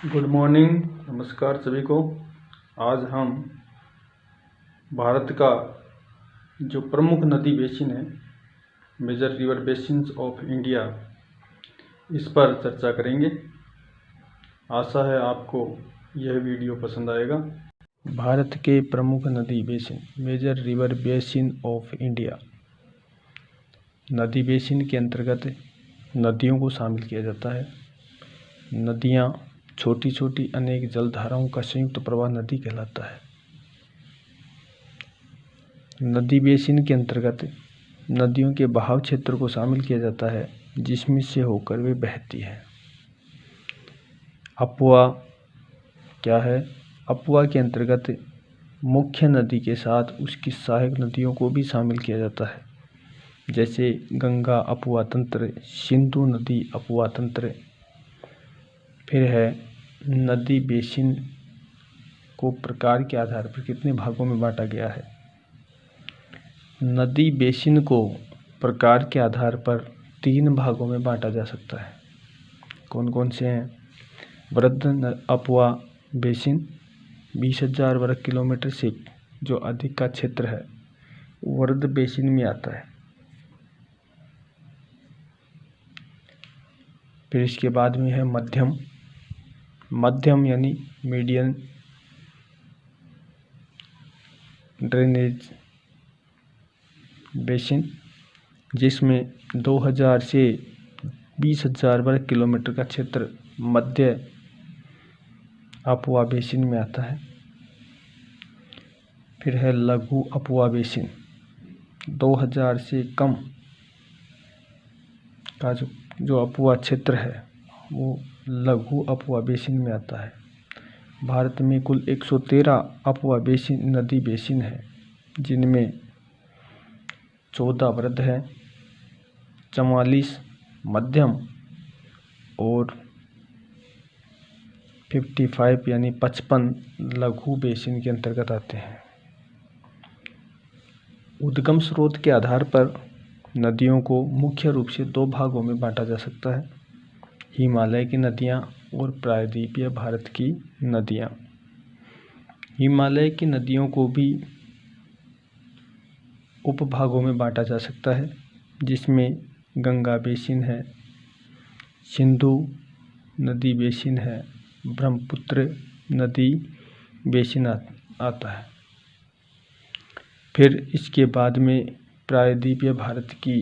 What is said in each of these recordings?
Good morning, नमस्कार सभी को। आज हम भारत का जो प्रमुख नदी बेसिन है, major river basins of India, इस पर चर्चा करेंगे। आशा है आपको यह वीडियो पसंद आएगा। भारत के प्रमुख नदी basin, major river basin of India. नदी बेसिन के अंतर्गत नदियों को शामिल किया जाता है। नदियाँ छोटी छोटी अनेक जलधाराओं का संयुक्त प्रवाह नदी कहलाता है। नदी बेसिन के अंतर्गत नदियों के बहाव क्षेत्र को शामिल किया जाता है जिसमें से होकर वे बहती है। अपवा क्या है? अपवा के अंतर्गत मुख्य नदी के साथ उसकी सहायक नदियों को भी शामिल किया जाता है, जैसे गंगा अपवा तंत्र, सिंधु नदी अपवा तंत्र। फिर है नदी बेसिन को प्रकार के आधार पर कितने भागों में बांटा गया है। नदी बेसिन को प्रकार के आधार पर 3 भागों में बांटा जा सकता है। कौन कौन से हैं? वृहद अपवा बेसिन 20,000 वर्ग किलोमीटर से जो अधिक का क्षेत्र है वृहद बेसिन में आता है। फिर इसके बाद में है मध्यम यानी मीडियम ड्रेनेज बेसिन, जिसमें 2,000 से 20,000 वर्ग किलोमीटर का क्षेत्र मध्य अपवा बेसिन में आता है। फिर है लघु अपवा बेसिन, 2,000 से कम का जो अपवा क्षेत्र है वो लघु अपवा बेसिन में आता है। भारत में कुल 113 अपवा बेसिन नदी बेसिन है, जिनमें 14 वृहद है, 44 मध्यम और 55 यानी 55 लघु बेसिन के अंतर्गत आते हैं। उद्गम स्रोत के आधार पर नदियों को मुख्य रूप से 2 भागों में बांटा जा सकता है, हिमालय की नदियाँ और प्रायद्वीपीय भारत की नदियाँ। हिमालय की नदियों को भी उपभागों में बांटा जा सकता है, जिसमें गंगा बेसिन है, सिंधु नदी बेसिन है, ब्रह्मपुत्र नदी बेसिन आता है। फिर इसके बाद में प्रायद्वीपीय भारत की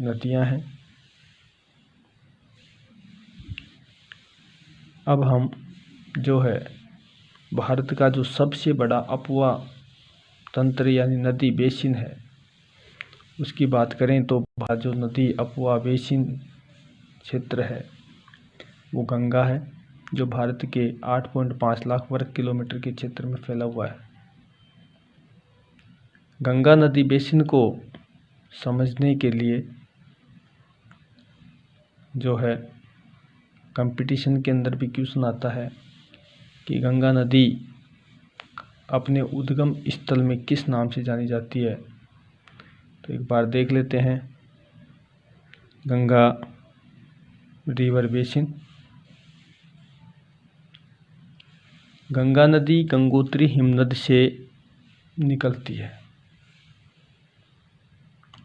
नदियां हैं। अब हम जो है भारत का जो सबसे बड़ा अपवा तंत्र यानी नदी बेसिन है उसकी बात करें तो जो नदी अपवा बेसिन क्षेत्र है वो गंगा है, जो भारत के 8.5 लाख वर्ग किलोमीटर के क्षेत्र में फैला हुआ है। गंगा नदी बेसिन को समझने के लिए जो है कंपटीशन के अंदर भी क्वेश्चन आता है कि गंगा नदी अपने उद्गम स्थल में किस नाम से जानी जाती है। तो एक बार देख लेते हैं। Ganga river basin. गंगा नदी गंगोत्री हिमनद से निकलती है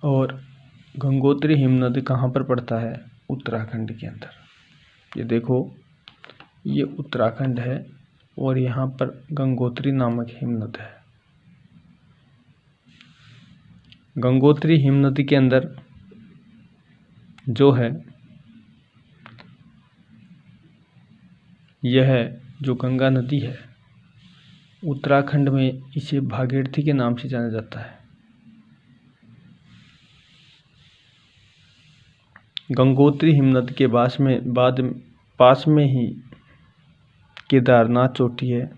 और गंगोत्री हिमनद कहाँ पर पड़ता है? उत्तराखंड के अंदर। ये देखो, ये उत्तराखंड है और यहाँ पर गंगोत्री नामक हिमनद है। गंगोत्री हिमनद के अंदर जो है यह जो गंगा नदी है उत्तराखंड में इसे भागीरथी के नाम से जाना जाता है। गंगोत्री हिमनद के पास में ही केदारनाथ चोटी है,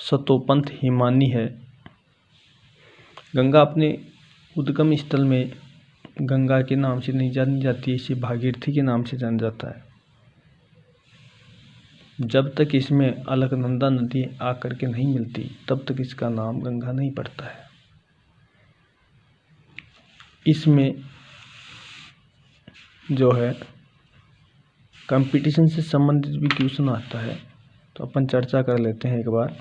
सतोपंथ हिमानी है। गंगा अपने उद्गम स्थल में गंगा के नाम से नहीं जानी जाती है, इसे भागीरथी के नाम से जाना जाता है। जब तक इसमें अलकनंदा नदी आकर के नहीं मिलती तब तक इसका नाम गंगा नहीं पड़ता है। इसमें जो है कंपटीशन से संबंधित भी क्वेश्चन आता है तो अपन चर्चा कर लेते हैं एक बार।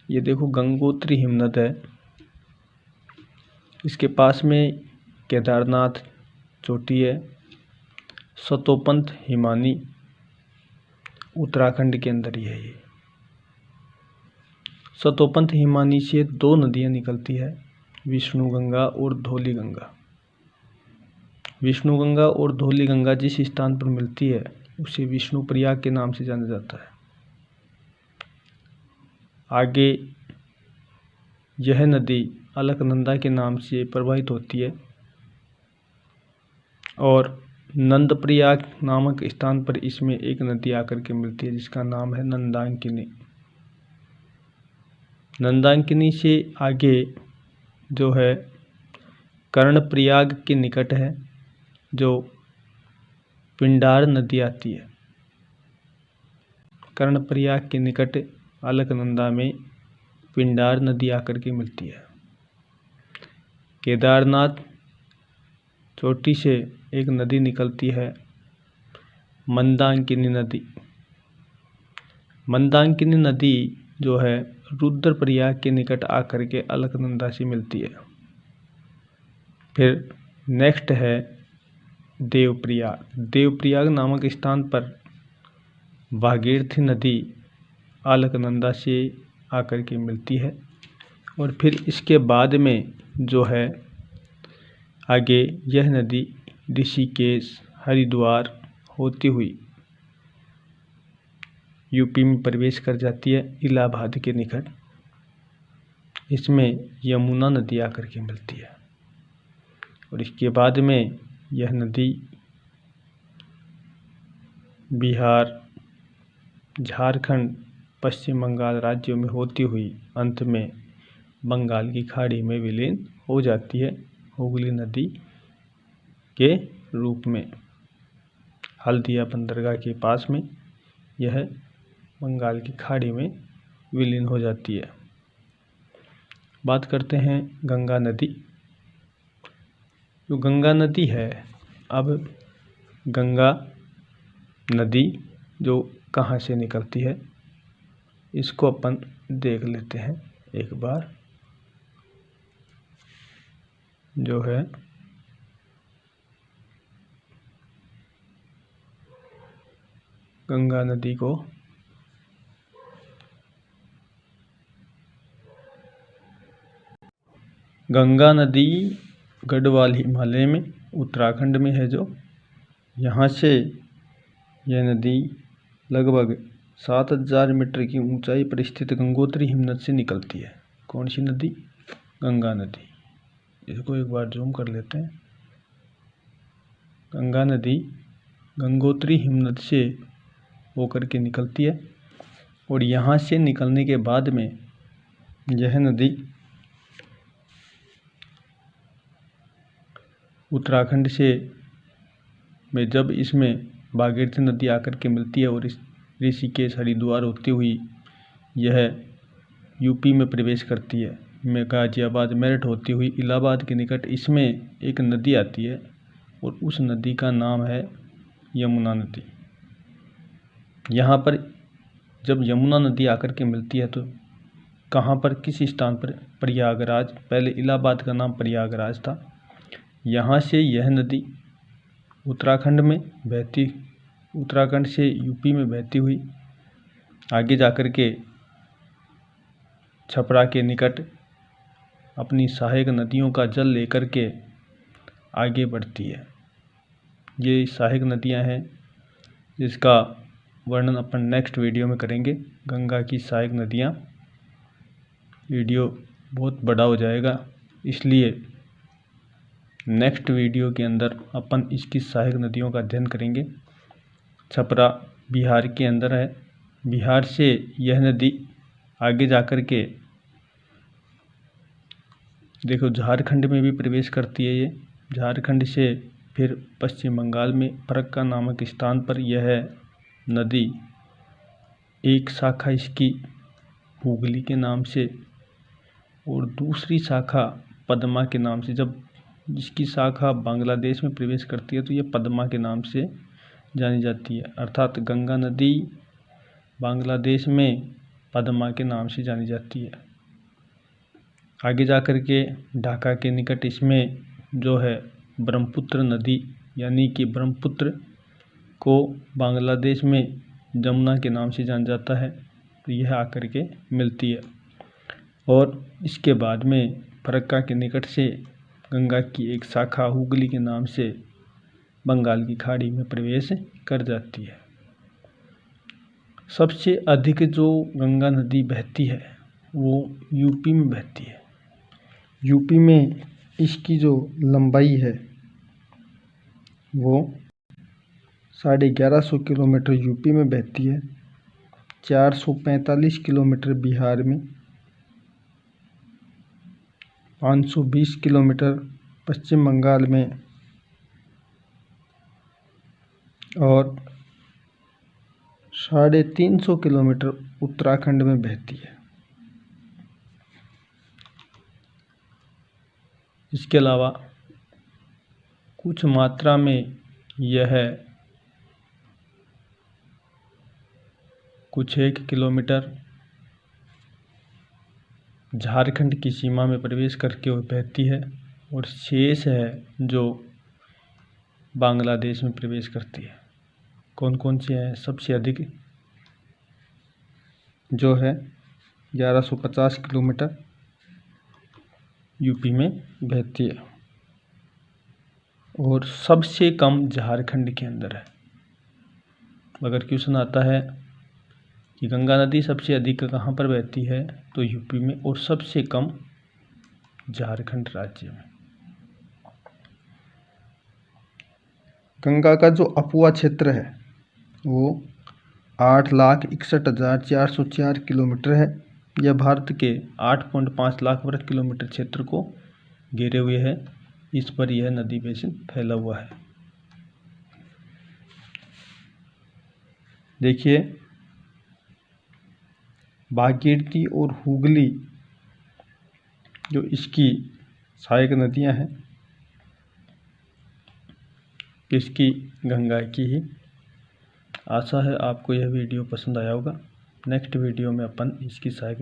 ये देखो गंगोत्री हिमनद है, इसके पास में केदारनाथ चोटी है। सतोपंथ हिमानी उत्तराखंड के अंदर ही है। ये सतोपंथ हिमानी से 2 नदियाँ निकलती है, विष्णु गंगा और धौली गंगा। विष्णु गंगा और धौली गंगा जिस स्थान पर मिलती है उसे विष्णु प्रयाग के नाम से जाना जाता है। आगे यह नदी अलकनंदा के नाम से प्रवाहित होती है और नंदप्रयाग नामक स्थान पर इसमें एक नदी आकर के मिलती है जिसका नाम है नंदाकिनी। नंदाकिनी से आगे जो है कर्णप्रयाग के निकट है जो पिंडार नदी आती है। कर्णप्रयाग के निकट अलकनंदा में पिंडार नदी आकर के मिलती है। केदारनाथ चोटी से एक नदी निकलती है, मंदाकिनी नदी। मंदाकिनी नदी जो है रुद्रप्रयाग के निकट आकर के अलकनंदा से मिलती है। फिर नेक्स्ट है देवप्रयाग। देवप्रयाग नामक स्थान पर भागीरथी नदी अलकनंदा से आकर के मिलती है और फिर इसके बाद में जो है आगे यह नदी ऋषिकेश हरिद्वार होती हुई यूपी में प्रवेश कर जाती है इलाहाबाद के निकट। इसमें यमुना नदी आकर के मिलती है और इसके बाद में यह नदी बिहार, झारखंड, पश्चिम बंगाल राज्यों में होती हुई अंत में बंगाल की खाड़ी में विलीन हो जाती है हुगली नदी के रूप में। हल्दिया बंदरगाह के पास में यह बंगाल की खाड़ी में विलीन हो जाती है। बात करते हैं गंगा नदी। जो गंगा नदी है, अब गंगा नदी जो कहाँ से निकलती है इसको अपन देख लेते हैं एक बार। जो है गंगा नदी को गंगा नदी गढ़वाल हिमालय में उत्तराखंड में है। जो यहाँ से यह नदी लगभग 7000 मीटर की ऊंचाई पर स्थित गंगोत्री हिमनद से निकलती है। कौन सी नदी? गंगा नदी। इसको एक बार जूम कर लेते हैं। गंगा नदी गंगोत्री हिमनद से होकर के निकलती है और यहाँ से निकलने के बाद में यह नदी उत्तराखंड से में जब इसमें भागीरथी नदी आकर के मिलती है और इस ऋषिकेश हरिद्वार होती हुई यह यूपी में प्रवेश करती है। में गाजियाबाद मेरठ होती हुई इलाहाबाद के निकट इसमें एक नदी आती है और उस नदी का नाम है यमुना नदी। यहाँ पर जब यमुना नदी आकर के मिलती है तो कहाँ पर, किस स्थान पर? प्रयागराज। पहले इलाहाबाद का नाम प्रयागराज था। यहाँ से यह नदी उत्तराखंड में बहती, उत्तराखंड से यूपी में बहती हुई आगे जाकर के छपरा के निकट अपनी सहायक नदियों का जल लेकर के आगे बढ़ती है। ये सहायक नदियां हैं जिसका वर्णन अपन नेक्स्ट वीडियो में करेंगे। गंगा की सहायक नदियां, वीडियो बहुत बड़ा हो जाएगा, इसलिए नेक्स्ट वीडियो के अंदर अपन इसकी सहायक नदियों का अध्ययन करेंगे। छपरा बिहार के अंदर है। बिहार से यह नदी आगे जाकर के देखो झारखंड में भी प्रवेश करती है। ये झारखंड से फिर पश्चिम बंगाल में फरक्का नामक स्थान पर यह नदी एक शाखा इसकी हुगली के नाम से और दूसरी शाखा पद्मा के नाम से, जब जिसकी शाखा बांग्लादेश में प्रवेश करती है तो यह पद्मा के नाम से जानी जाती है। अर्थात गंगा नदी बांग्लादेश में पद्मा के नाम से जानी जाती है। आगे जाकर के ढाका के निकट इसमें जो है ब्रह्मपुत्र नदी यानी कि ब्रह्मपुत्र को बांग्लादेश में जमुना के नाम से जाना जाता है, तो यह आकर के मिलती है। और इसके बाद में फरक्का के निकट से गंगा की एक शाखा हुगली के नाम से बंगाल की खाड़ी में प्रवेश कर जाती है। सबसे अधिक जो गंगा नदी बहती है वो यूपी में बहती है। यूपी में इसकी जो लंबाई है वो 1150 किलोमीटर यूपी में बहती है, 445 किलोमीटर बिहार में, 520 किलोमीटर पश्चिम बंगाल में और 350 किलोमीटर उत्तराखंड में बहती है। इसके अलावा कुछ मात्रा में यह कुछ 1 किलोमीटर झारखंड की सीमा में प्रवेश करके वो बहती है और शेष है जो बांग्लादेश में प्रवेश करती है। कौन कौन सी है? सबसे अधिक जो है 1150 किलोमीटर यूपी में बहती है और सबसे कम झारखंड के अंदर है। अगर क्वेश्चन आता है कि गंगा नदी सबसे अधिक कहाँ पर बहती है, तो यूपी में और सबसे कम झारखंड राज्य में। गंगा का जो अपुआ क्षेत्र है वो 8,61,404 किलोमीटर है। यह भारत के 8.5 लाख वर्ग किलोमीटर क्षेत्र को घेरे हुए है। इस पर यह नदी बेसिन फैला हुआ है। देखिए, भागीरथी और हुगली जो इसकी सहायक नदियां हैं, इसकी गंगा की ही। आशा है आपको यह वीडियो पसंद आया होगा। नेक्स्ट वीडियो में अपन इसकी सहायक